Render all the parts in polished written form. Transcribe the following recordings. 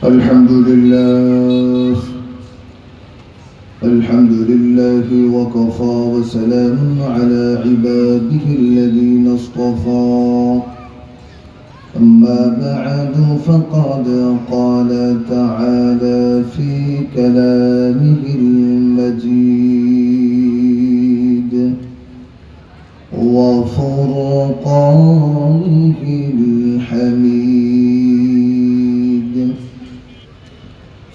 الحمد لله الحمد لله وكفى وسلام على عباده الذين اصطفى أما بعد فقد قال تعالى في كلامه المجيد وفرقانه الحميد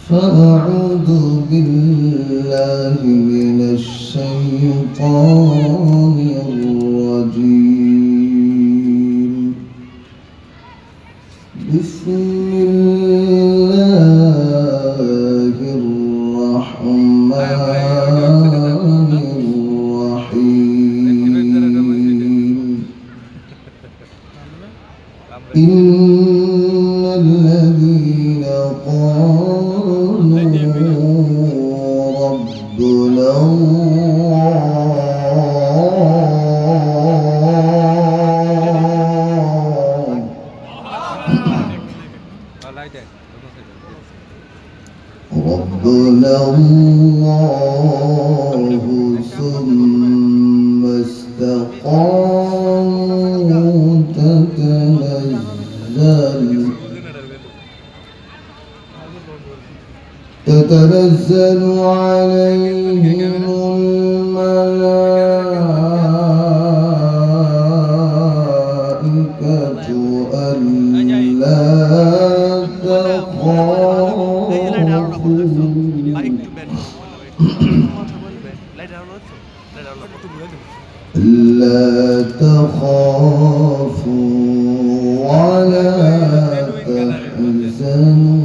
فأعوذ بالله من الشيطان الرجيم بسم الله الرحمن الرحيم إن الذين قالوا ربنا الله ثم استقاموا تتنزل عليهم الملائكة ألا تخافوا ولا تحزنوا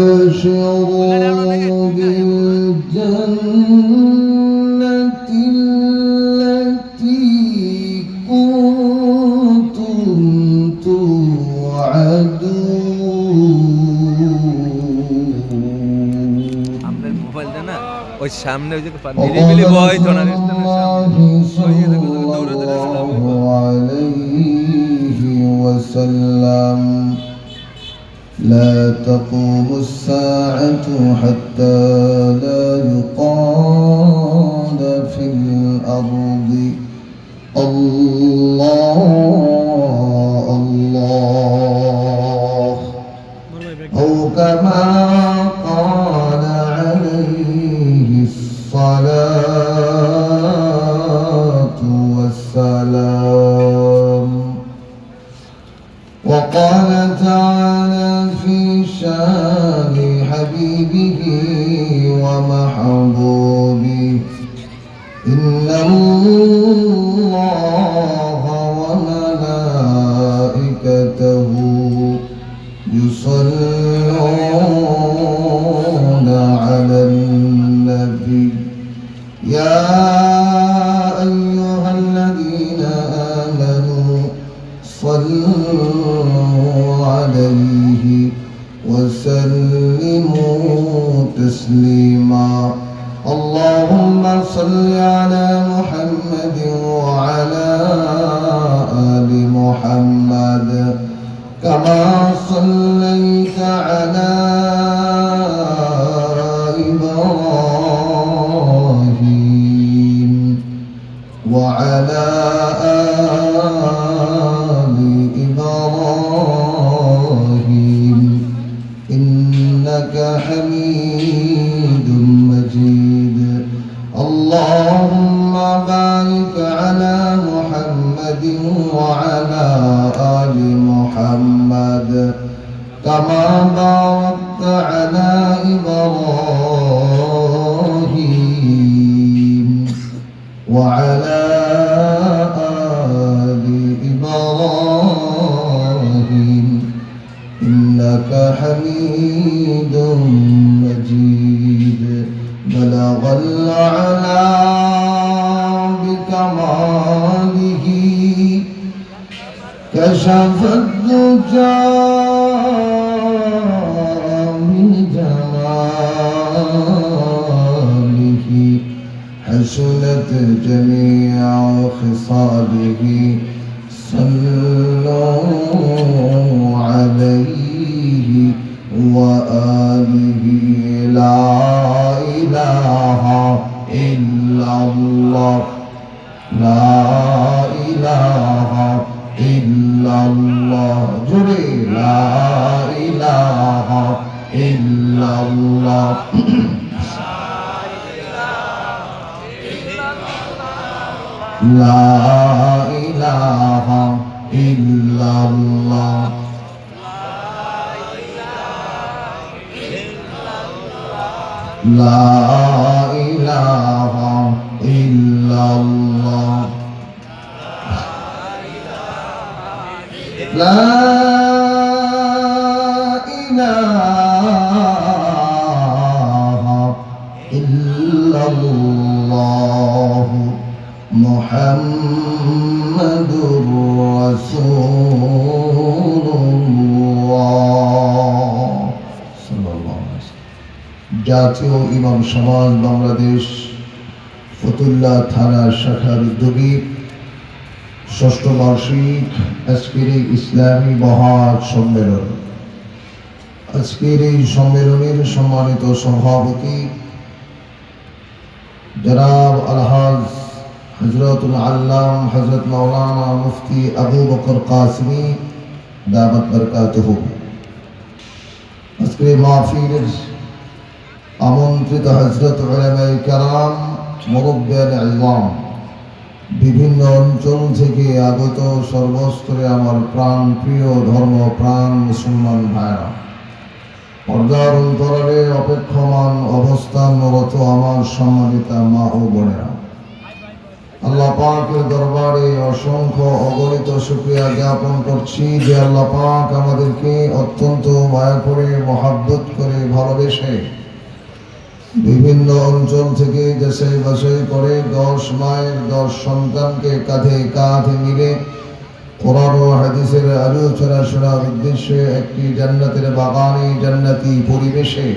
وأبشروا بالجنة التي كنتم توعدون ওই সামনে ওই যে নিরিবিলি বয় তো না وسلم لا تقوم الساعة حتى لا يقال في الأرض الله الله أو كما قال عليه الصلاة والسلام وقال تعالى في شان حبيبه ومحبوبه إن الله وملائكته يصلون على النبي يا أيها الذين آمنوا صلوا عليه وسلموا تسليما اللهم صل على محمد وعلى آل محمد كما صليت على إبراهيم وعلى آل إبراهيم إنك حميد مجيد اللهم بارك على محمد وعلى آل محمد كما باركت على إبراهيم وعلى آل إبراهيم إنك حميد مجيد بلغ العلا بكماله كشف الدجى من جماله حسنت جميع خصاله صلوا عليه وآله لا إله إلا الله لا إله إلا الله جري لا إله إلا الله لا إله إلا الله لا إله إلا الله لا إله إلا الله محمد رسول الله صلى الله عليه وسلم জাতীয় ইমাম সমাজ বাংলাদেশ ফতুল্লা থানা শাখার উদ্যোগী ষষ্ঠ বার্ষিক আজকের এই ইসলামী মহৎ সম্মেলন। আজকের এই সম্মেলনের সম্মানিত সভাপতি জনাব আলহাজ হযরতুল আল্লাম হযরত মাওলানা মুফতি আবু বকর কাসিমি দামাত বরকাতুহু। আজকের এই মাহফিলের আমন্ত্রিত হযরত উলামায়ে কেরাম, মুরব্বিয়ানে ইলম, বিভিন্ন অঞ্চল থেকে আগত সর্বস্তরে আমার প্রাণ প্রিয় ধর্মপ্রাণ মুসলমান ভাইরা, পর্দার অন্তরালে অপেক্ষমান অবস্থানরত আমার সম্মানিতা মা ও বোনেরা, আল্লাহ পাকের দরবারে অসংখ্য অগণিত শুকরিয়া জ্ঞাপন করছি যে আল্লাহ পাক আমাদেরকে অত্যন্ত মায়া করে, মহাব্বত করে, ভালোবেসে বিভিন্ন অঞ্চল থেকে দেশে বাছাই করে 10 মায়ের 10 সন্তানকে কাঁধে কাঁধে মিলে কোরআন ও হাদিসের আলোচনা শোনার উদ্দেশ্যে একটি জান্নাতের বাগানে, জান্নাতি পরিবেশে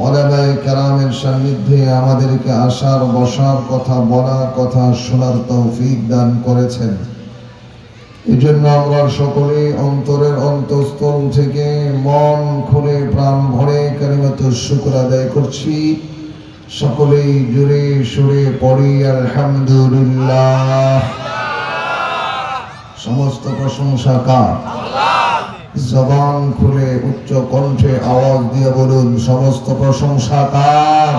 উলামায়ে কেরামের সান্নিধ্যে আমাদেরকে আসার, বসার, কথা বলার, কথা শোনার তৌফিক দান করেছেন। এজন্য আমরা সকলে অন্তরের অন্তঃস্থল থেকে মন খুলে প্রাণ ভরে কালিমাতুশ শুকর আদায় করছি। সকলেই জোরে সুরে পড়ি আলহামদুলিল্লাহ। সমস্ত প্রশংসা কার? জবান খুলে উচ্চ কণ্ঠে আওয়াজ দিয়ে বলুন, সমস্ত প্রশংসা কার?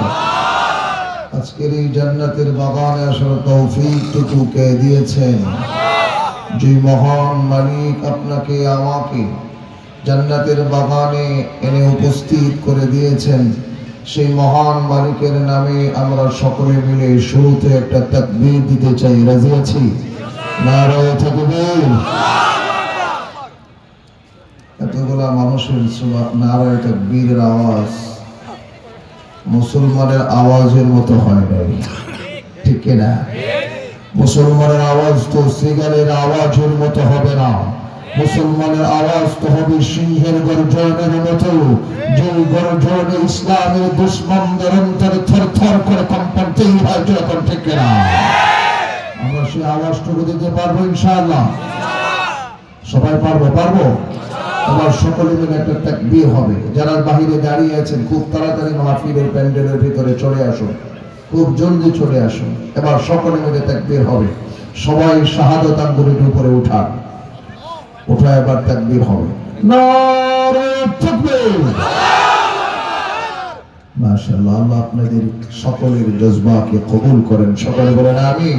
আজকের এই জান্নাতের বাগানে আসার তৌফিকটুকু কে দিয়েছেন? যে মহান মালিক আপনাকে আমাকে জান্নাতের বাগানে এনে উপস্থিত করে দিয়েছেন, সেই মহান মালিকের নামে আমরা সকলে মিলে শুরুতে একটা তাকবীর দিতে চাই। রাজি আছি? নারায়ে তাকবীর। এতগুলা মানুষের নারায়ে তাকবীরের আওয়াজ মুসলমানের আওয়াজের মতো হয় নাই, ঠিক কিনা? মুসলমানের আওয়াজ তো সিগারের আওয়াজের মতো হবে না, মুসলমানের আওয়াজ তো হবে সিংহের গর্জনের মতো, যে গর্জনে ইসলামের দুশমনদের অন্তরে থরথর করে কম্পন তৈরি হয়। যখন ঠিক কিনা? আমরা সেই আওয়াজটুকু দিতে পারবো ইনশাআল্লাহ? সবাই পারবো? আবার সকলে মিলে একটা তাকবীর হবে। যারা বাহিরে দাঁড়িয়ে আছেন খুব তাড়াতাড়ি মাহফিলের প্যান্ডেলের ভিতরে চলে আসুন, খুব জলদি চলে আসুন। এবার সকলে মিলে তাকবীর হবে। সবাই শাহাদাত আঙ্গুলের উপরে উঠান, উঠায় এবার তাকবীর হবে। নারায়ে তাকবীর। মাশাআল্লাহ। আল্লাহ আপনাদের সকলের জজবাকে কবুল করেন। সকলে বলেন আমিন।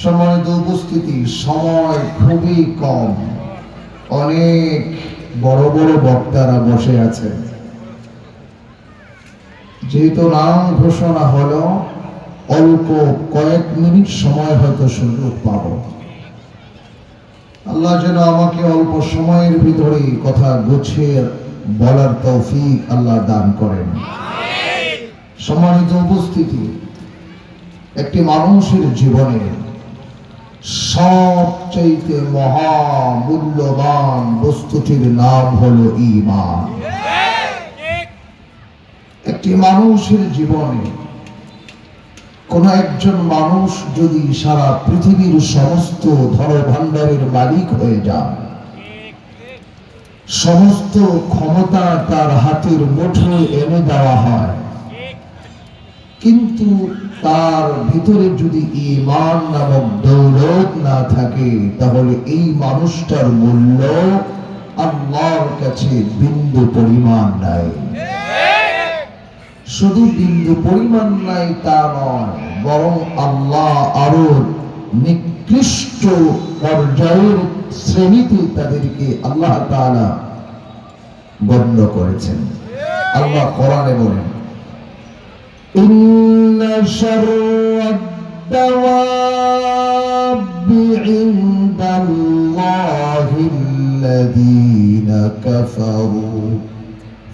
সম্মানিত উপস্থিতি, সময় খুবই কম, অনেক বড় বড় বক্তারা বসে আছেন। যেহেতু নাম ঘোষণা হলো, অল্প কয়েক মিনিট সময় হয়তো সুযোগ পাব। আল্লাহ যেন আমাকে অল্প সময়ের ভিতরে কথা গুছিয়ে বলার তৌফিক আল্লাহ দান করেন। সম্মানিত উপস্থিতি, একটি মানুষের জীবনে সবচেয়ে মহামূল্যবান বস্তুটির নাম হলো ঈমান। একটি মানুষের জীবনে কোন একজন মানুষ যদি সারা পৃথিবীর সমস্ত ধনভাণ্ডারের মালিক হয়ে যায়, সমস্ত ক্ষমতা তার হাতের মুঠোয় এনে দেওয়া হয়, কিন্তু তার ভিতরে যদি ঈমান নামক দৌলত না থাকে, তাহলে এই মানুষটার মূল্য আল্লাহর কাছে বিন্দু পরিমাণ নাই। শুধু বিন্দু পরিমাণ নাই তা নয়, বরং আল্লাহ আরো নিকৃষ্ট পর্যায়ের শ্রেণীতে তাদেরকে আল্লাহ তাআলা গণ্য করেছেন। আল্লাহ কোরআনে বলেন, ইন্না শাররাদ দাওয়াবি ইনদাল্লাহিল্লাযীনা কাফারু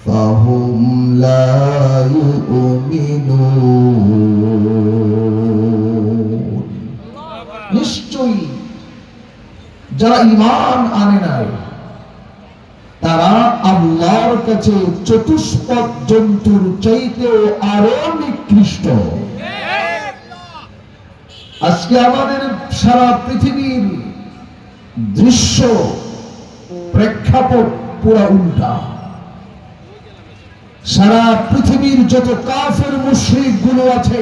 ফাহুম লা ইউমিনুন। নিশ্চয়ই যারা ঈমান আনে নাই তারা আল্লাহর কাছে চতুষ্পদ জন্তুর চাইতেও আরো নিকৃষ্ট। আজকে আমাদের সারা পৃথিবীর দৃশ্য প্রেক্ষাপট পুরো উল্টা। সারা পৃথিবীর যত কাফের মুশরিক গুলো আছে,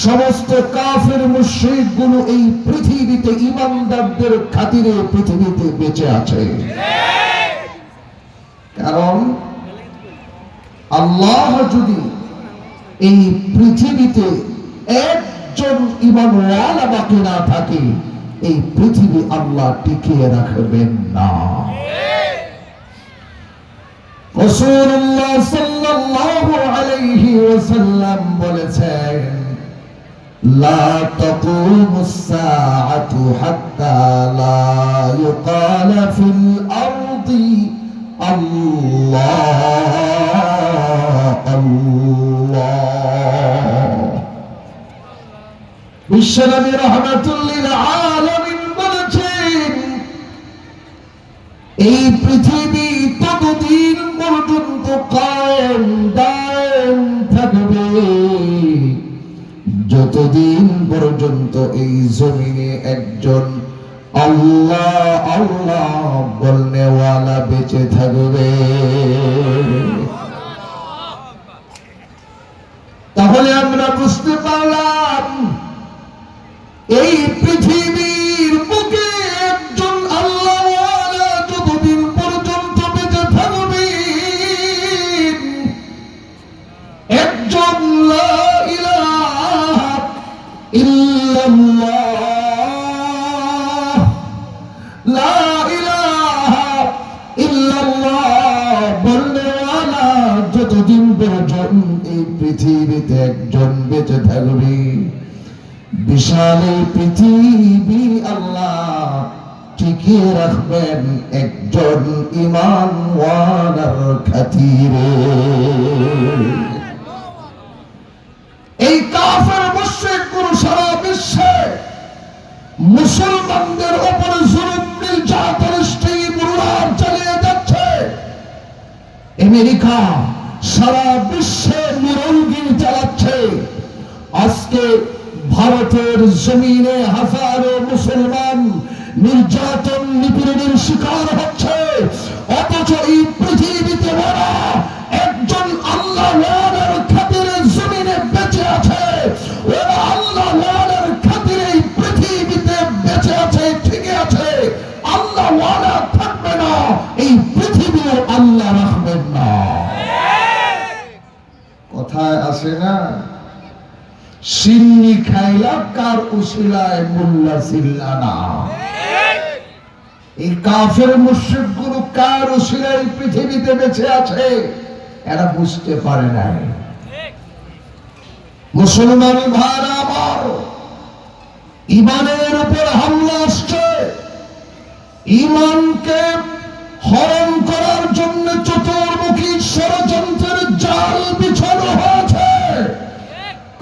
সমস্ত কাফের মুশরিক গুলো এই পৃথিবীতে ঈমানদারদের খাতিরে পৃথিবীতে বেঁচে আছে। কারণ আল্লাহ যদি এই পৃথিবীতে একজন ঈমানওয়ালা বাকি না থাকে, এই পৃথিবী আল্লাহ টিকিয়ে রাখবেন না। রাসূলুল্লাহ সাল্লাল্লাহু আলাইহি ওয়াসাল্লাম বলেছেন, লা তাকুমুস সাআতু হাত্তা লা ইউকালা ফিল আরদি আল্লাহ আল্লাহ। বিশ্বনবী রাহমাতুল লিল আলামিন বলেছেন, এই পৃথিবী ততদিন পর্যন্ত কায়েম দায়েম থাকবে যতদিন পর্যন্ত এই জমিনে একজন আল্লাহ আল্লাহ বলনেওয়ালা বেঁচে থাকবে। তাহলে আমরা বুঝতে পারলাম, এই পৃথিবীর বুকে একজন আল্লাহওয়ালা যতদিন পর্যন্ত বেঁচে থাকবে, একজন লা ইলাহা ইল্লাল্লাহ, লা ইলাহা ইল্লাল্লাহ বলনেওয়ালা যতদিন পর্যন্ত এই পৃথিবীতে একজন বেঁচে থাকবে, বিশাল এই পৃথিবী আল্লাহ টিকিয়ে রাখবেন একজন ঈমানওয়ালার খাতিরে। এই কাফের মুশরিকগুলো সারা বিশ্বে মুসলমানদের উপর জুলুম নির্যাতন স্টিমুলার চালিয়ে যাচ্ছে। আমেরিকা সারা বিশ্বে নিরঙ্গিনী চালাচ্ছে। আজকে ভারতের জমিনে হাজারো মুসলমান নির্যাতন নিপীড়নের শিকার হচ্ছে, অথচ এই পৃথিবীতে ওরা একজন আল্লাহওয়ালার খাতিরে জমিনে বেঁচে আছে। ওরা আল্লাহওয়ালার খাতিরে এই পৃথিবীতে বেঁচে আছে, ঠিকই আছে। আল্লাহওয়ালা থাকবে না, এই পৃথিবীও আল্লাহ রাখবেন না। কথায় আসে না, সিন্নি খাইলা কার উসিলায় মোল্লা সিল্লানা। এই কাফের মুশরিকগুলো কার উসিলায় পৃথিবীতে বেঁচে আছে এরা বুঝতে পারে নাই। মুসলমান ভাইরা আমার, ঈমানের উপর হামলা আসছে। ঈমানকে হরণ করার জন্য চতুর্মুখী ষড়যন্ত্রের জাল বিছানো হয়েছে।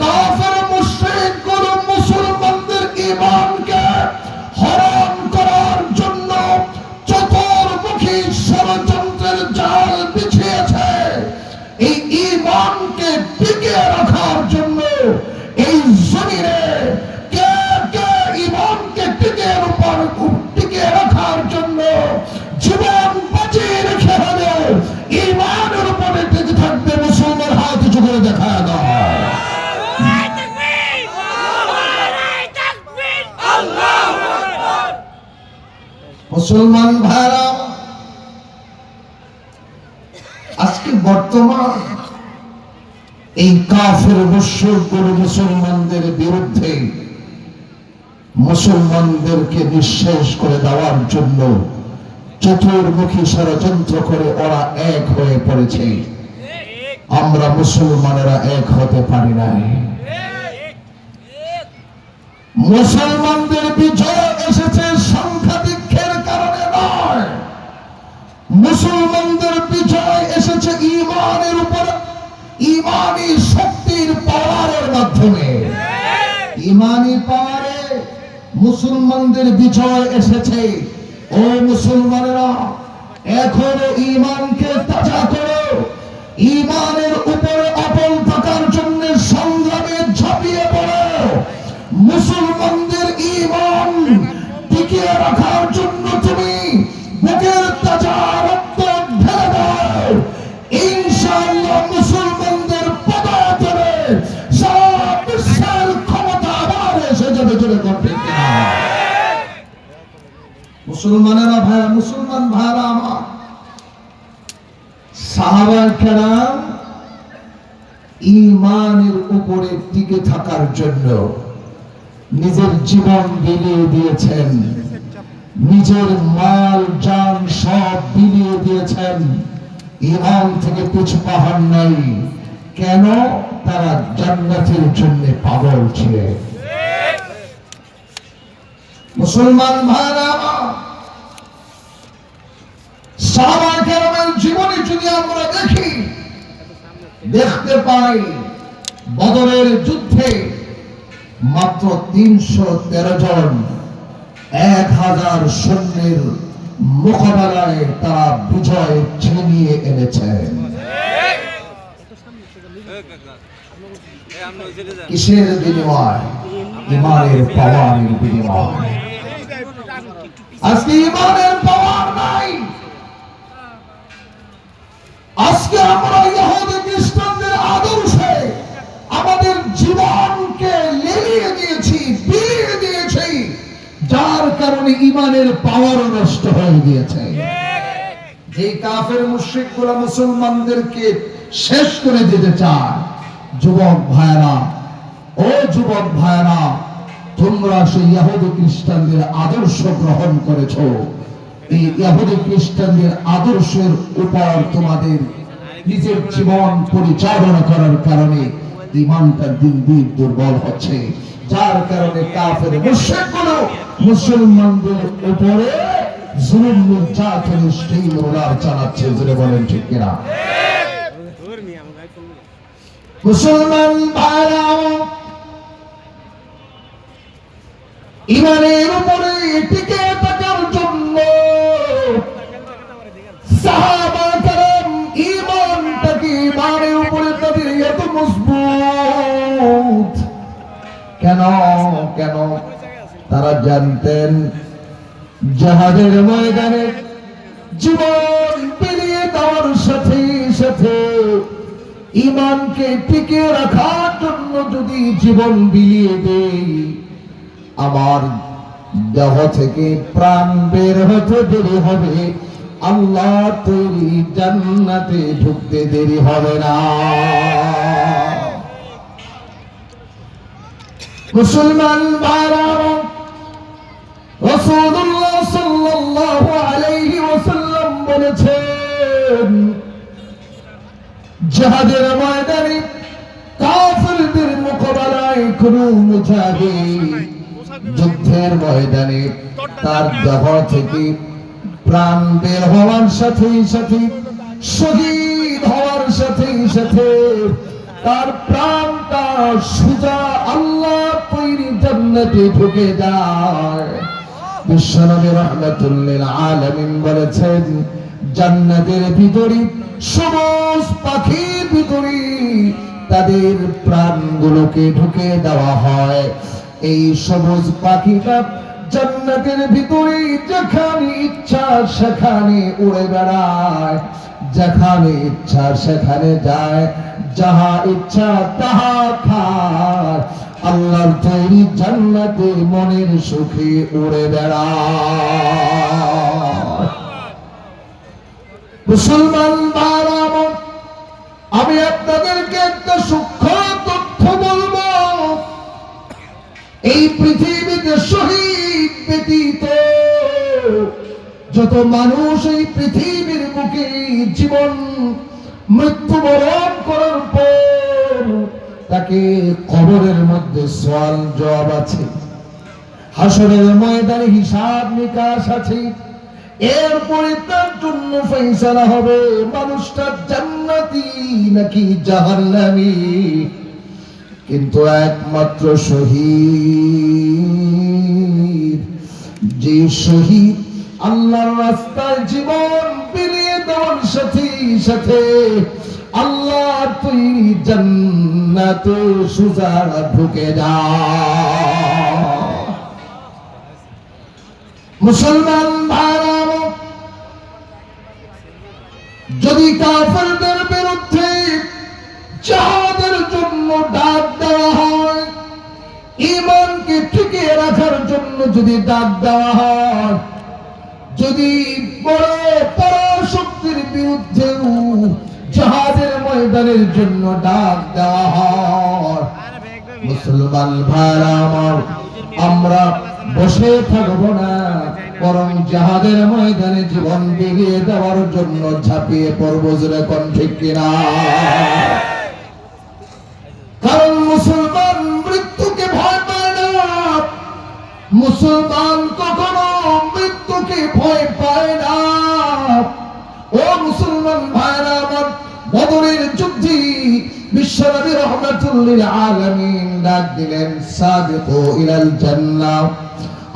কাফের মুশরিকগুলো মুসলমানদের ঈমানকে হরণ করার জন্য চতুর্মুখী ষড়যন্ত্রের জাল বিছিয়েছে। এই ঈমানকে টিকিয়ে রাখার জন্য এই মুসলমান ভাইরা, আজকে বর্তমান এই কাফের মুশরিকগুলো মুসলমানদের বিরুদ্ধে মুসলমানদেরকে নিঃশেষ করে দেওয়ার জন্য চতুর্মুখী ষড়যন্ত্র করে ওরা এক হয়ে পড়েছে। আমরা মুসলমানেরা এক হতে পারি নাই। মুসলমানদের বিজয় এসেছে সংখ্যাধিক্যের কারণে নয়, মুসলমানদের বিজয় এসেছে ঈমানের উপর, ঈমানী শক্তির পাওয়ারের মাধ্যমে। ঈমানী পাওয়ারে মুসলমানদের বিজয় এসেছে। ও মুসলমানেরা, এখনো ঈমানকে তাজা করো, ঈমানের উপর অটল থাকার জন্য সংগ্রামে ঝাঁপিয়ে পড়ো। মুসলমানদের ঈমান টিকিয়ে রাখার জন্য তুমি বুকের তাজা রক্ত ঢেলে দাও। ইনশাআল্লাহ মুসলমানদের পদান্তরে সারা বিশ্বের ক্ষমতা আবার এসে যাবে। জোরে করতে কিনা? মুসলমানেরা ভাইরা, মুসলমান ভাইরা আমার, সাহাবায়ে কেরাম ঈমানের উপরে টিকে থাকার জন্য নিজের জীবন বিলিয়ে দিয়েছেন, নিজের মাল জান সব বিলিয়ে দিয়েছেন। ঈমান থেকে পিছু পাহাড় নাই। কেন? তারা জান্নাতের জন্য পাগল ছিলেন। মুসলমান ভাইরা, সাহাবায়ে কেরামের জীবনে যদি আমরা দেখি, দেখতে পাই বদরের যুদ্ধে মাত্র ৩১৩ জন ১,০০০ সৈন্যের মোকাবেলায় তারা বিজয় ছিনিয়ে এনেছেন। কিসের বিনিময়? ঈমানের পাওয়ারের বিনিময়। আজকে ঈমানের পাওয়ার নাই। আজকে আমরা ইহুদি খ্রিস্টানদের আদর্শে আমাদের জীবনকে লেলিয়ে দিয়েছি, বিলিয়ে দিয়েছি, যার কারণে ঈমানের পাওয়ারও নষ্ট হয়ে গিয়েছে। যে কাফের মুশরিকগুলো মুসলমানদেরকে শেষ করে দিতে চায়, যুবক ভাইরা, ও যুবক ভাইরা, তোমরা সেই ইহুদি খ্রিস্টানদের আদর্শ গ্রহণ করেছো। এই ইহুদি খ্রিস্টানদের আদর্শের উপর তোমাদের নিজের জীবন পরিচালনা করার কারণে ঈমানটা দিন দিন দুর্বল হচ্ছে, যার কারণে কাফের মুশরিকগুলো মুসলমানদের উপরে জুলুম নির্যাতন স্টিমরোলার চালাচ্ছে। জোরে বলেন ঠিক কিনা? মুসলমান ভাইরা, ঈমানের উপরে টিকে থাকার জন্য সাহাবায়ে কেরাম ঈমানটাকে ঈমানের উপরে তাদের এত মজবুত কেন? কেন? তারা জানতেন জিহাদের ময়দানে জীবন বিলিয়ে দেওয়ার সাথে সাথে ঈমানকে টিকে রাখার জন্য যদি জীবন বিলিয়ে দেই, আমার দেহ থেকে প্রাণ বের হতে দেরি হবে, আল্লাহ তৈরি জান্নাতে ঢুকতে দেরি হবে না। মুসলমান ভাইরা, রাসূলুল্লাহ সাল্লাল্লাহু আলাইহি ওয়াসাল্লাম বলেছেন, জিহাদের ময়দানে কাফিরদের মোকাবেলায় কোনো মুজাহিদ যুদ্ধের ময়দানে তার দেহ থেকে প্রাণ বের হওয়ার সাথে সাথে, শহীদ হওয়ার সাথে সাথে তার প্রাণটা সোজা আল্লাহ তৈরি জান্নাতে ঢুকে যায়। বিশ্বনবী রাহমাতুল লিল আলামিন বলেছেন, জান্নাতের ভিতরে সবুজ পাখির ভিতরে তাদের প্রাণগুলোকে ঢুকে দেওয়া হয়। এই সবুজ পাখিটা জান্নাতের ভিতরে যেখানে ইচ্ছা সেখানে উড়ে বেড়ায়, যেখানে ইচ্ছা সেখানে যায়, যাহা ইচ্ছা তাহা খায়, আল্লাহর তৈরি জান্নাতে মনের সুখে উড়ে বেড়ায়। মুসলমান ভাইরা আমার, আমি আপনাদেরকে একটা সূক্ষ্ম তথ্য বলবো। এই পৃথিবীতে শহীদ ব্যতীত যত মানুষ এই পৃথিবীর বুকে জীবন মৃত্যুবরণ করার পর তাকে কবরের মধ্যে সওয়াল জবাব আছে, হাসরের ময়দানে হিসাব নিকাশ আছে, এরপরে তার জন্য ফয়সালা হবে মানুষটা জান্নাতি নাকি জাহান্নামী। কিন্তু একমাত্র শহীদ, যে শহীদ আল্লাহর রাস্তায় জীবন বিলিয়ে দেওয়ার সাথে সাথে আল্লাহ তৈরি জান্নাতে সোজা ঢুকে যায়। মুসলমান ভাইরা, যদি কাফেরদের বিরুদ্ধে জিহাদের জন্য ডাক দেওয়া হয়, ঈমানকে টিকিয়ে রাখার জন্য যদি ডাক দেওয়া হয়, যদি বড় পরাশক্তির বিরুদ্ধেও জিহাদের ময়দানের জন্য ডাক দেওয়া হয়, মুসলমান ভাইরা আমার, আমরা বসে থাকবো না, বরং জিহাদের ময়দানে জীবন বিলিয়ে দেওয়ার জন্য ঝাঁপিয়ে পড়বো। জোরে কোন ঠিক কিনা? কারণ মুসলমান মৃত্যুকে ভয় পায় না, মুসলমান কখনো মৃত্যুকে ভয় পায় না। ও মুসলমান ভাইরা আমার, বদরের যুদ্ধে বিশ্বনবী রাহমাতুল লিল আলামিন ডাক দিলেন, সাবিকু ইলাল জান্নাহ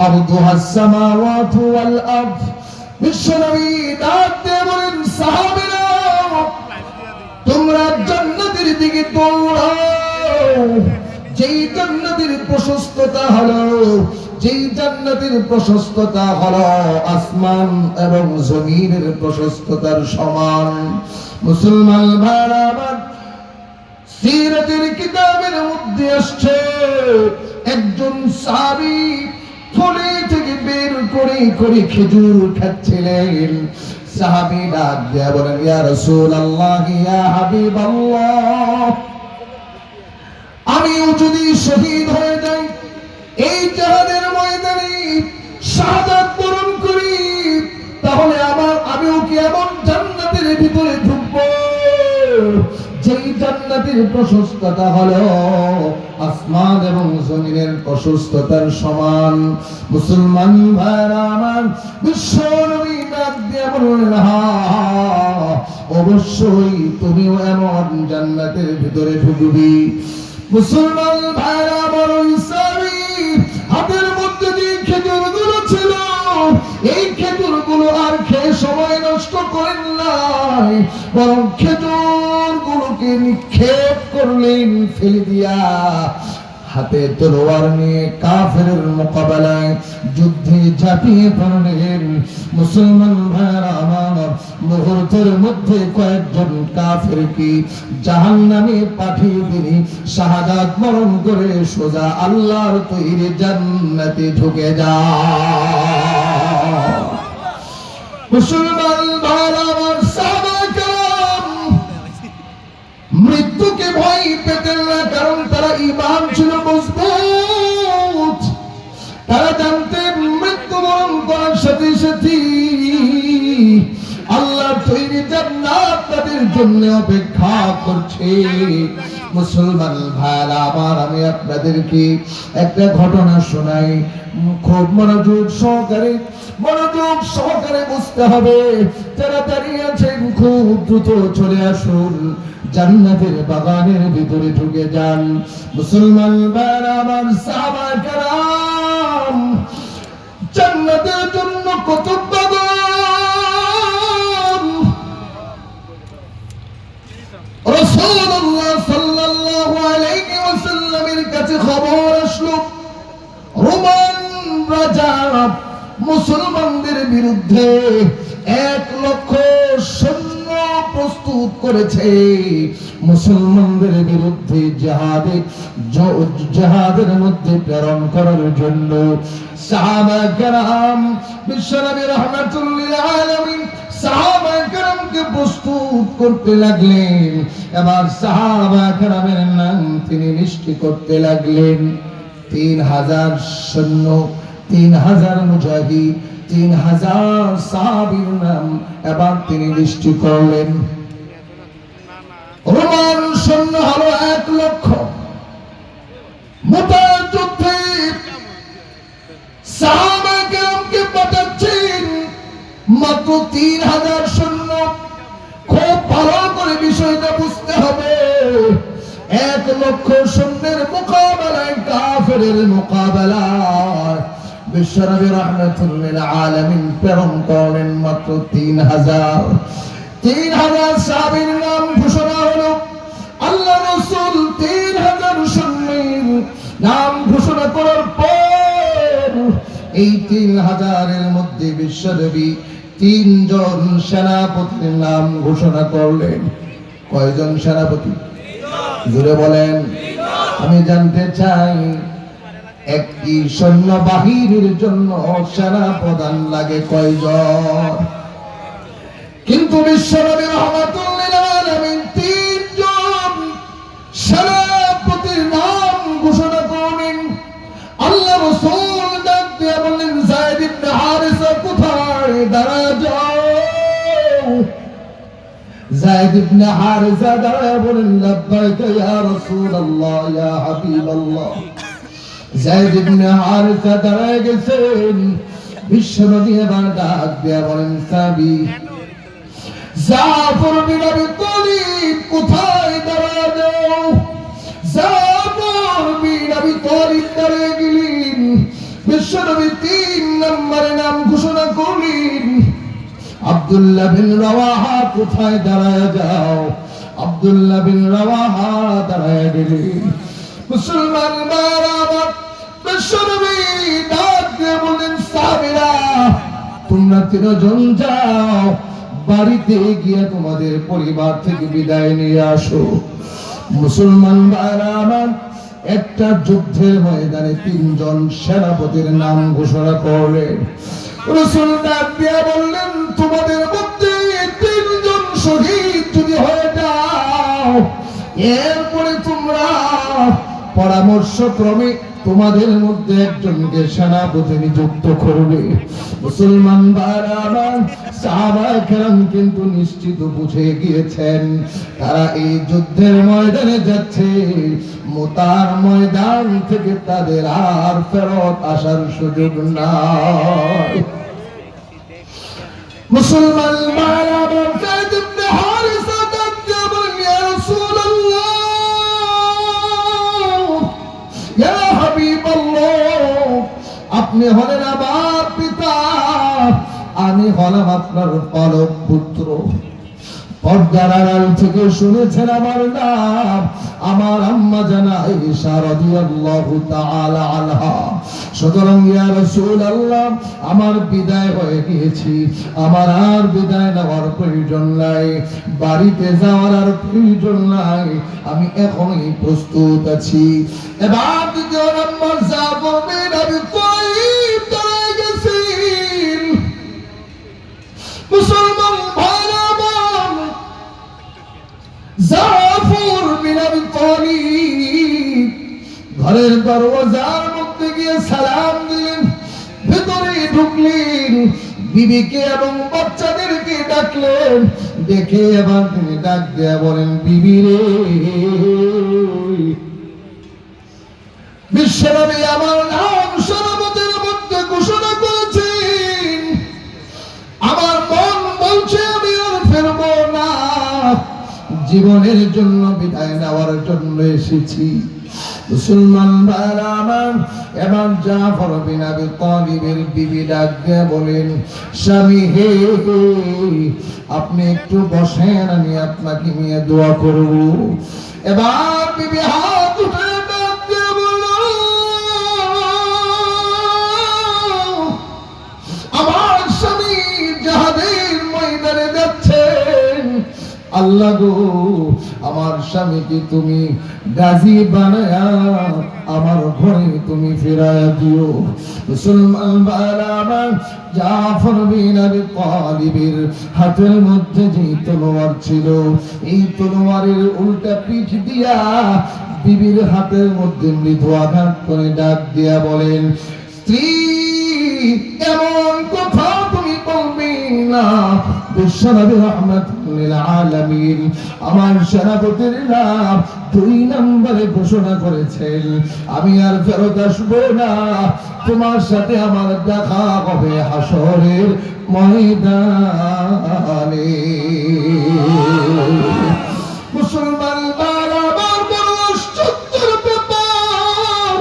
আরদুহাস সামাওয়াতু ওয়াল আরদ। বিশ্বনবী ডাক দিয়ে বলেন, সাহাবীরা তোমরা জান্নাতের দিকে দৌড়াও, যেই জান্নাতের প্রশস্ততা হলো, যেই জান্নাতের প্রশস্ততা হলো আসমান এবং জমিনের প্রশস্ততার সমান। মুসলমান ভাইরা আমার, সিরাতের কিতাবের মধ্যে আসছে একজন সাহাবী থলে থেকে বের করে করে খেজুর খাচ্ছিলেন। সাহাবী ডাক দিয়ে বলেন, ইয়া রাসূলুল্লাহ, ইয়া হাবিবাল্লাহ, আমিও যদি শহীদ হয়ে যাই, এই জিহাদের ময়দানে শাহাদাত বরণ করি, তাহলে আমিও কি এমন জান্নাতের ভিতরে ঢুকবো যেই জান্নাতের প্রশস্ততা হলো আসমান এবং জমিনের প্রশস্ততার সমান? মুসলমান ভাইরা আমার, বিশ্ব নবী ডাক দিয়ে বললেন, হ্যাঁ অবশ্যই তুমিও এমন জান্নাতের ভিতরে ঢুকবি। মুসলমান ভাইরা আমার, ইসলামী হাতের মধ্যে যে খেজুরগুলো ছিল, এই খেজুরগুলো আর খেয়ে সময় নষ্ট করেন নাই, বরং খেজুরগুলোকে নিক্ষেপ করলেন ফেলে দিয়া, হাতে তলোয়ার নিয়ে কাফেরের মোকাবেলায় যুদ্ধে ঝাঁপিয়ে পড়লেন। মুসলমান ভাইরা আমার, মুহূর্তের মধ্যে কয়েকজন কাফেরকে জাহান্নামে পাঠিয়ে দিলেন, শাহাদাত বরণ করে সোজা আল্লাহর তৈরি জান্নাতে ঢুকে যায়। মুসলমান ভাইরা আমার, সাহাবায়ে কেরাম মৃত্যুকে ভয় পেতেন না, কারণ তারা ঈমান ছিল মজবুত। তারা জানতেন মৃত্যুবরণ করার সাথে সাথে আল্লাহর তৈরি জান্নাত তাদের জন্য অপেক্ষা করছে। মুসলমান ভাইরা আমার, আমি আপনাদেরকে একটা ঘটনা শোনাই, খুব মনোযোগ সহকারে বুঝতে হবে। যারা দাঁড়িয়ে আছেন খুব দ্রুত চলে আসুন, জান্নাতের বাগানের ভিতরে ঢুকে যান। মুসলমান ভাইরা আমার, সাহাবায়ে কেরাম জান্নাতের জন্য কত বাগান! রাসূলুল্লাহ সাল্লাল্লাহু আলাইহি ওয়াসাল্লামের কাছে খবর আসলো, রোমান রাজা মুসলমানদের বিরুদ্ধে 1,00,000 সৈন্য প্রস্তুত করেছে, মুসলমানদের বিরুদ্ধে জিহাদের মধ্যে প্রেরণ করার জন্য। সাহাবায়ে কেরাম বিশ্বনবী রাহমাতুল লিল আলামিন সাহাবায়ে কেরামকে প্রস্তুত করতে লাগলেন। এবার সাহাবায়ে কেরামের নাম তিনি লিস্টি করতে লাগলেন। 3000 সৈন্য, 3000 মুজাহিদ, 3000 সাহাবীর নাম এবার তিনি লিস্টি করলেন। রোমান সৈন্য হলো 1 লক্ষ। মুতার যুদ্ধে সাহাবায়ে কেরামকে পাঠাচ্ছেন মাত্র 3000 সৈন্য। খুব ভালো করে বিষয়টা বুঝতে হবে। 1 লক্ষ সৈন্যের মোকাবেলায়, কাফেরের মোকাবেলায় বিশ্বনবী রাহমাতুল লিল আলামিন প্রেরণ করলেন মাত্র 3000। 3000 সাহাবীর নাম ঘোষণা হলো। আল্লাহ রাসূল 3000 সৈন্যের নাম ঘোষণা করার পর এই 3000 এর মধ্যে বিশ্বনবী 3 জন সেনাপতির নাম ঘোষণা করলেন। কয়জন সেনাপতি? জোরে বলেন। আমি জানতে চাই একটি সৈন্য বাহিনীর জন্য সেনা প্রধান লাগে কয়জন? কিন্তু বিশ্বনবী রাহমাতুল লিল আলামিন 3 জন সেনাপতির নাম ঘোষণা করলেন। আল্লাহ রাসূল ডাক দিয়ে বললেন, যায়েদ ইবনে হারিসা কোথায়? দাঁড়ায় যাও। যায়েদ ইবনে হারিসা দাঁড়ায় বলেন, লাব্বাইকা ইয়া রাসূলুল্লাহ, ইয়া হাবিবাল্লাহ। যায়েদ ইবনে হারিসা দাঁড়ায় গেছেন। বিশ্বনবী এবার ডাক দিয়ে বলেন, সাবি জাফর বিন আবি তালিব কোথায়? দাঁড়ায় যাও। জাফর বিন আবি তালিব দাঁড়িয়ে গেলেন। বিশ্বনবী 3 নম্বরে নাম ঘোষণা করলেন। আব্দুল্লাহ বিন রাওয়াহা কোথায়? দাঁড়ায় যাও। আব্দুল্লাহ বিন রাওয়াহা দাঁড়ায় গেলেন। মুসলমান ভাইরা আমার, বিশ্বনবী ডাক দিয়ে বললেন, সাহাবীরা তোমরা 3 জন যাও, বাড়িতে গিয়ে তোমাদের পরিবার থেকে বিদায় নিয়ে আসো। মুসলমান ভাইরা আমার, একটা যুদ্ধের ময়দানে 3 জন সেনাপতির নাম ঘোষণা করলেন। রাসূল ডাক দিয়ে বললেন, তোমাদের মধ্যে 3 জন শহীদ যদি হয়ে যাও, এরপরে তোমরা পরামর্শক্রমে তোমাদের মধ্যে একজনকে সেনাপতি নিযুক্ত করবে। মুসলমান ভাইরা আমার, সাহাবায়ে কেরাম কিন্তু নিশ্চিত বুঝে গিয়েছেন তারা এই যুদ্ধের ময়দানে যাচ্ছে, মুতার ময়দান থেকে তাদের আর ফেরত আসার সুযোগ নাই। মুসলমান ভাইরা আমার, যায়েদ ইবনে হারিসা ডাক দিয়ে বলেন, ইয়া রাসূলুল্লাহ, ইয়া হাবিবাল্লাহ, আপনি হলেন আমার পিতা, আমি হলাম আপনার পালক পুত্র। পর্দার আড়াল থেকে শুনেছেন আমার নাম, আমার আম্মা জানা আয়েশা রাদিয়াল্লাহু তাআলা আনহা। সুতরাং ইয়া রাসূলুল্লাহ, আমার বিদায় হয়ে গিয়েছি, আমার আর বিদায় নেওয়ার প্রয়োজন নাই, বাড়িতে যাওয়ার আর প্রয়োজন নাই, আমি এখনই প্রস্তুত আছি। এবার দ্বিতীয় নম্বর জাফর বিন আবি তালিব দাঁড়িয়ে গেছেন। মুসলমান ভাইরা আমার, জাফর বিন আবি তালিব ঘরের দরওয়াজার মধ্যে গিয়ে সালাম দিলেন, ভেতরে ঢুকলেন, বিবিকে এবং বাচ্চাদেরকে ডাকলেন। দেখে এবার তিনি ডাক দিয়ে বলেন, বিবি রে, বিশ্বনবী আমার নাম সেনাপতির মধ্যে ঘোষণা করেছেন, আমার মন বলছে আমি আর ফিরবো না, জীবনের জন্য বিদায় নেওয়ার জন্য এসেছি। মুসলমান ভাইরা আমার, এবার জাফর বিন আবি তালিবের বিবি ডাক দিয়ে বলেন, স্বামী হে, আপনি একটু বসেন, আমি আপনাকে নিয়ে দোয়া করব। এবার বিবি হাত উঠে ডাক দিয়ে বলল, আমার স্বামী জিহাদের ময়দানে যাচ্ছেন, আল্লাহ গো, আমার স্বামীকে তুমি গাজী বানায়া আমার ঘরে তুমি ফেরায়া দিও। মুসলমান ভাইরা আমার, জাফর বিন আবি তালিবের হাতের মধ্যে যে তলোয়ার ছিল, এই তলোয়ারের উল্টা পিঠ দিয়া বিবির হাতের মধ্যে মৃদু আঘাত করে ডাক দিয়া বলেন, স্ত্রী এমন কথা তুমি বলবে না। বিশ্বনবী রাহমাতুল লিল আলামিন আমার সেনাপতির নাম 2 নম্বরে ঘোষণা করেছেন, আমি আর ফেরত আসবো না, তোমার সাথে আমার দেখা হবে হাসরের ময়দানে। মুসলমান বারবার বড় আশ্চর্যের ব্যাপার,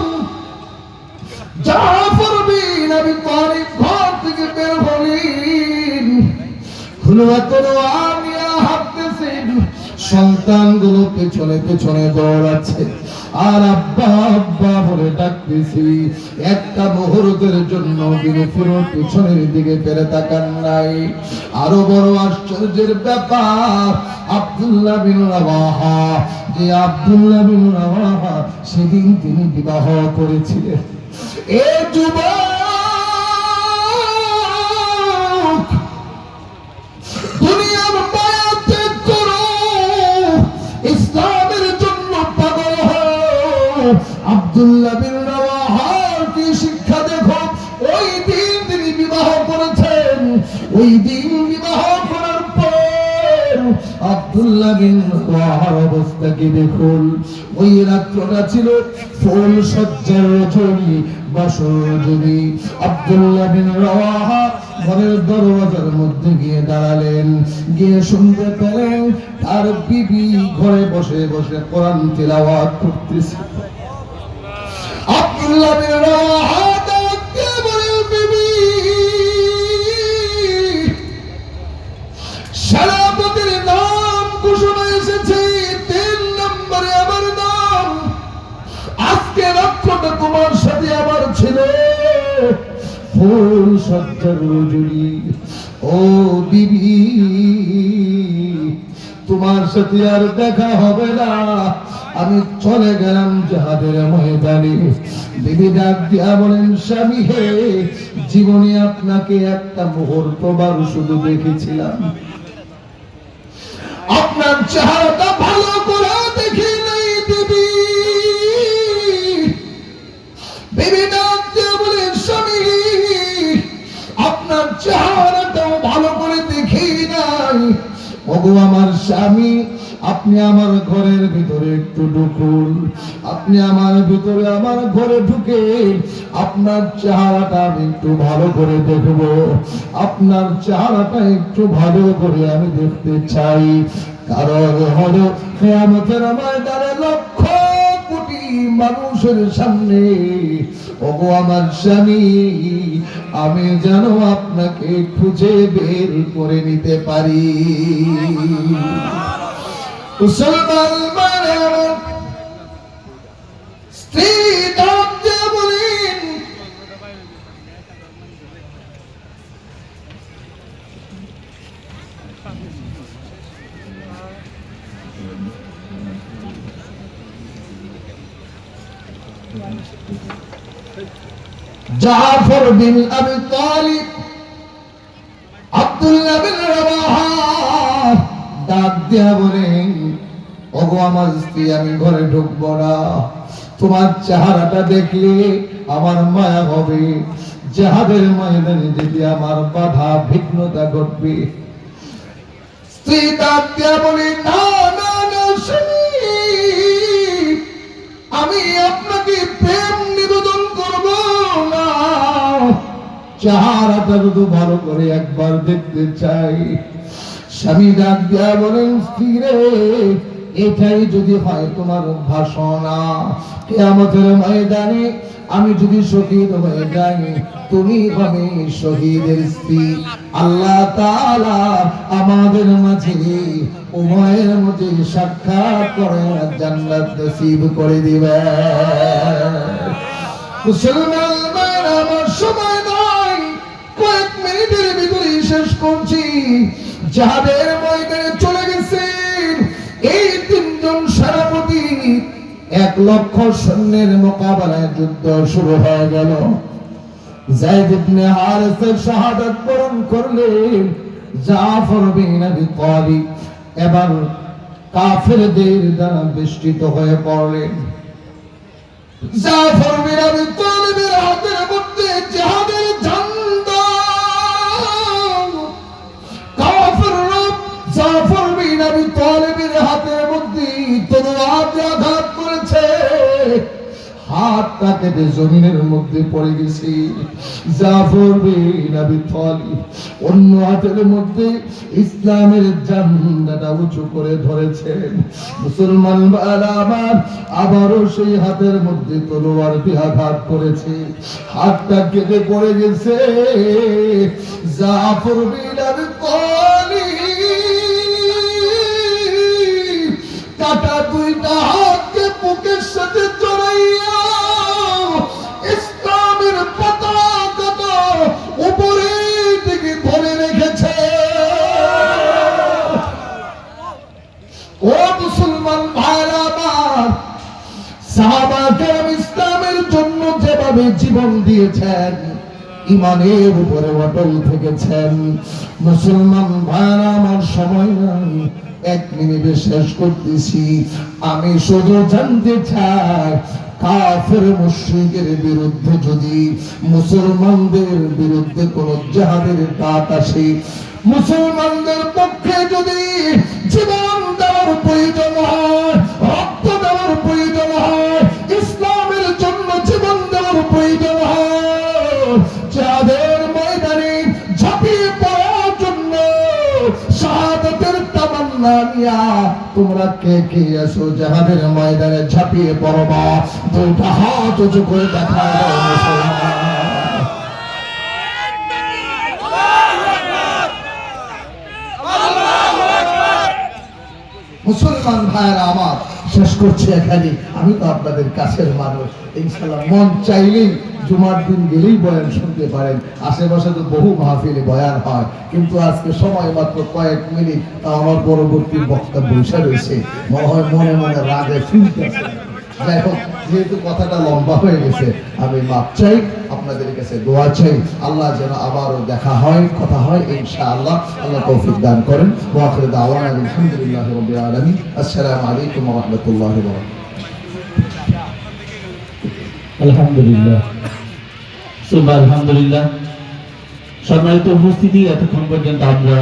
জাফর বিন আবি তালিব ঘর থেকে বের হলেন, হাঁটতেছেন, সন্তানগুলো পেছনে পেছনে দৌড়াচ্ছে, আর আব্বা আব্বা বলে ডাকতেছি। একটা মুহূর্তের জন্য তিনি পুরো পিছনের দিকে ফিরে তাকান নাই। আরো বড় আশ্চর্যের ব্যাপার, আব্দুল্লাহ বিন রাওয়াহা, যে আব্দুল্লাহ বিন রাওয়াহা সেদিন তিনি বিবাহ করেছিলেন। এ যুবক, দুনিয়ার মায়া ত্যাগ করো, ইসলামের জন্য পাগল হও। আব্দুল্লাহ বিন রাওয়াহার কি শিক্ষা দেখো। ওই দিন তিনি বিবাহ করেছেন, ওই দিন বিবাহ করার পর আব্দুল্লাহ বিন রাওয়াহার অবস্থা কি দেখুন। ওই রাত্রটা ছিল ফুল সজ্জার রজনী, বাসর রজনী। আব্দুল্লাহ বিন রাওয়াহা ঘরের দরওয়াজার মধ্যে গিয়ে দাঁড়ালেন, গিয়ে শুনতে পেলেন তার বিবি ঘরে বসে বসে কোরআন তিলাওয়াত করতেছে। আব্দুল্লাহ বিন রাওয়াহা ডাকতে বলেন, বিবি, সেনাপতির নাম ঘোষণা এসেছে, 3 নম্বরে আমার নাম। আজকে রাত্রটা তোমার সাথে আমার ছিল ফুল সজ্জার রজনী। ও বিবি, তোমার সাথে আর দেখা হবে না, আমি চলে গেলাম জিহাদের ময়দানে। বিবি ডাক দিয়া বলেন, স্বামী হে, জীবনে আপনাকে একটা মুহূর্ত বার শুধু দেখেছিলাম, আপনার চেহারাটা ভালো করে দেখি নাই। বিবি বিবি ডাক দিয়া বলেন, স্বামী আপনার চেহারাটাও ভালো করে দেখি নাই। ওগো আমার স্বামী, আপনি আমার ঘরের ভিতরে একটু ঢুকুন, আপনি আমার ভিতরে আমার ঘরে ঢুকে আপনার চেহারাটা আমি একটু ভালো করে দেখব, আপনার চেহারাটা একটু ভালো করে আমি দেখতে চাই। কারণ হলো কিয়ামতের ময়দানে লক্ষ কোটি মানুষের সামনে ওগো আমার স্বামী, আমি যেন আপনাকে খুঁজে বের করে নিতে পারি। মুসলমান মায়েরা, স্ত্রী ডাক দিয়ে বলেন, জাফর বিন আবি তালিব, আব্দুল্লাহ বিন রাওয়াহা ডাক দিয়া বলেন, ওগো আমার স্ত্রী, আমি ঘরে ঢুকবো না, তোমার চেহারাটা দেখলে আমার মায়া হবে, জিহাদের ময়দানে যদি আমার বাধা বিঘ্নতা ঘটবে। স্ত্রী ডাক দিয়া বলে, না না না স্বামী, আমি আপনাকে প্রেম নিবেদন করব না, চেহারাটা শুধু ভালো করে একবার দেখতে চাই। স্বামী ডাক দিয়া বলেন, স্ত্রী রে, এটাই যদি হয় তোমার ভাষণা, কিয়ামতের ময়দানে আমি যদি শহীদ হয়ে যাই, তুমি হবে শহীদের স্ত্রী। আল্লাহ তাআলা আমাদের মাঝে উভয়ের মধ্যে সাক্ষাৎ করে জান্নাত নসিব করে দিবেন। মুসলমান ভাইরা, আমার সময় নাই, কয়েক মিনিটের ভিতরে শেষ করছি। জিহাদের ময়দানে চলে গেছে জন সেনাপতি 1,00,000 সৈন্যের মোকাবেলায় যুদ্ধ শুরু হয়ে গেল। যায়েদ ইবনে হারিসের শাহাদাত বরণ করলেন জাফর বিন আবি তালিব। এবার কাফেরদের দ্বারা বেষ্টিত হয়ে পড়লেন। জাফর বিন আবি তালিবের হাতের মধ্যে জিহাদের ঝান্ডা। কাফেররা জাফর বিন আবি তালিবের হাতের মধ্যে তলোয়ার দিয়ে আঘাত করেছে। হাতটা কেটে জমিনের মধ্যে পড়ে গেছে। জাফর বিন আবি তালিব অন্য হাতের মধ্যে ইসলামের ঝান্ডাটা উঁচু করে ধরেছেন। মুসলমান ভাইরা আমার, আবারও সেই হাতের মধ্যে তলোয়ার দিয়ে আঘাত করেছে, হাতটা কেটে পড়ে গেছে। জাফর বিন আবি তালিব কাটা দুইটা হাতকে বুকের সাথে জড়াইয়া ইসলামের পতাকাটা উপরের দিকে ধরে রেখেছে। ও মুসলমান ভাইরা আমার, সাহাবা কেরাম ইসলামের জন্য যেভাবে জীবন দিয়েছেন, ইমানের উপরে অটল থেকেছেন। মুসলমান ভাইরা আমার, সময় নাই, 1 মিনিটে শেষ করতেছি। আমি শুধু জানতে চাই, কাফের মুশরিকের বিরুদ্ধে যদি মুসলমানদের বিরুদ্ধে কোন জিহাদের ডাক আসে, মুসলমানদের পক্ষে যদি জীবন দেওয়ার প্রয়োজন হয়, রক্ত দেওয়ার প্রয়োজন হয়, ইসলামের জন্য জীবন দেওয়ার প্রয়োজন হয়, যাদের ময়দানে ঝাঁপিয়ে পড়ার জন্য শাহাদাতের তামান্না নিয়া তোমরা কে কে আসো জিহাদের ময়দানে ঝাঁপিয়ে পড়বা? দুইটা হাত উঁচু করে দেখা দাও মুসলমান। মুসলমান ভাইরা আমার, শেষ করছি এখানে। আমি তো আপনাদের কাছের মানুষ, ইনশাআল্লাহ মন চাইলেই জুমার দিন গেলেই বয়ান শুনতে পারেন। আশেপাশে তো বহু মাহফিলে বয়ান হয়, কিন্তু আজকে সময় মাত্র কয়েক মিনিট, তা আমার পরবর্তী বক্তব্য বসে রয়েছে, মনে হয় মনে মনে রাগে ফিরতেছে। যাই হোক, যেহেতু কথাটা লম্বা হয়ে গেছে, আমি মাপ চাই, আপনাদের কাছে দোয়া চাই, আল্লাহ যেন আবারও দেখা হয়, কথা হয় ইনশাআল্লাহ। আল্লাহ তৌফিক দান করেন। ওয়া আখিরু দাওয়ানা আলহামদুলিল্লাহি রাব্বিল আলামিন। আসসালামু আলাইকুম ওয়া রাহমাতুল্লাহি ওয়া বারাকাতুহু। আলহামদুলিল্লাহ, সুবহানাল্লাহ, আলহামদুলিল্লাহ। সম্মানিত উপস্থিতি, এতক্ষণ পর্যন্ত আমরা